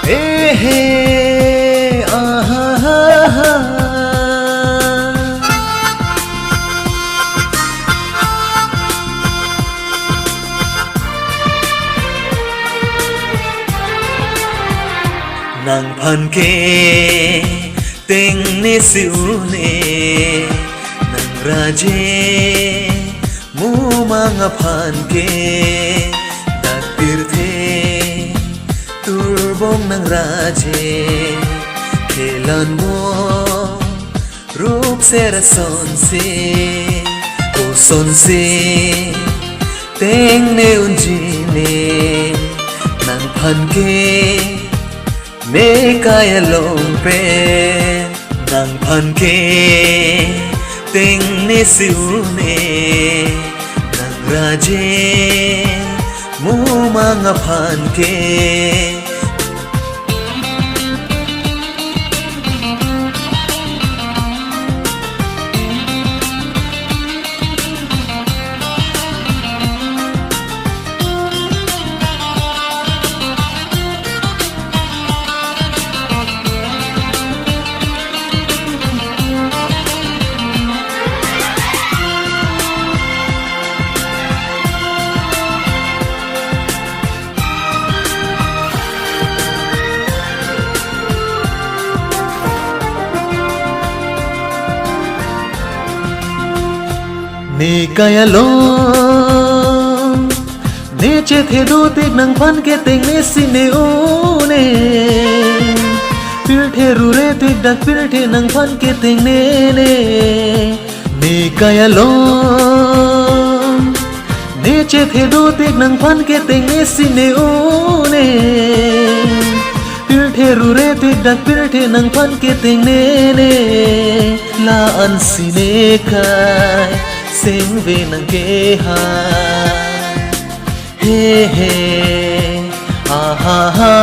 Ehe, aha, nàng phan ke tình ne siu ne nàng raje mu manga phan ke dat pirthe turbong nàng raje khelan mo rup se rason se o son se teng ne unji ne nàng phan ke ne kaya long pe nàng phan ke tình ne siu ne nàng raje mu manga phan ke ne kaya long ne che the do tek nang phan ke teng ne si ne o ne pil the ru re tek dak pil the nang phan ke teng ne ne kaya long ne che the do tek nang phan ke teng ne si ne o ne pil the ru re tek dak pil the nang phan ke teng ne la an si ne kai sing về nàng kê ha he he ha ha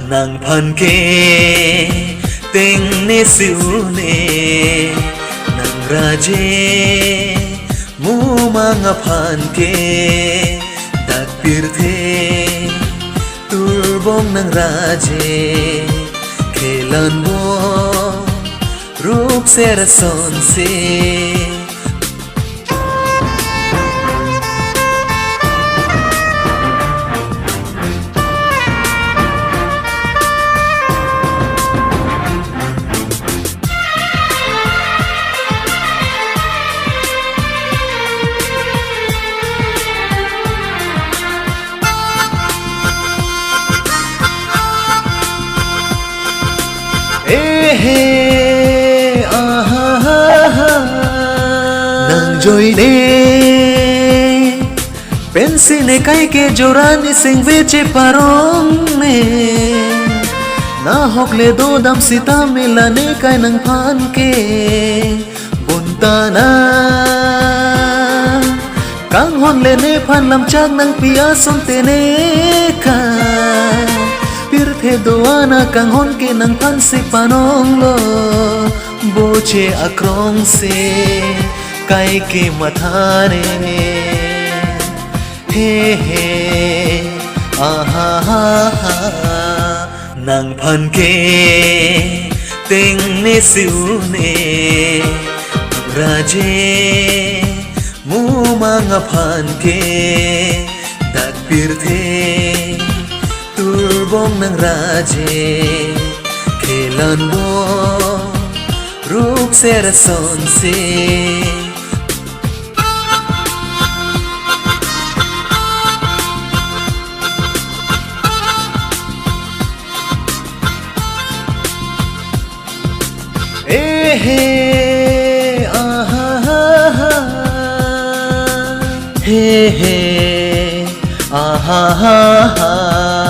nàng phan kê tình ne siu ne nàng raje mu manga phan kê dat pirthe turbong nàng raje khelan mo rup se rason se Ehe, aha, nàng joy ne pensi ne kai ke jorani sing ve che parong ne na hok le do dam sita milane kai nang phan ke buntana kang hon le ne phan lam chak nang pia son te ne ka pirthe doana kang hon ke nang phan se panong lo boche akrong se kai ke mathane he he aha nàng phan ke tình ne siu ne raje mu manga phan ke dat pirthe turbong nàng raje khelan mo rup se rason se Ehe, aha, he he, aha.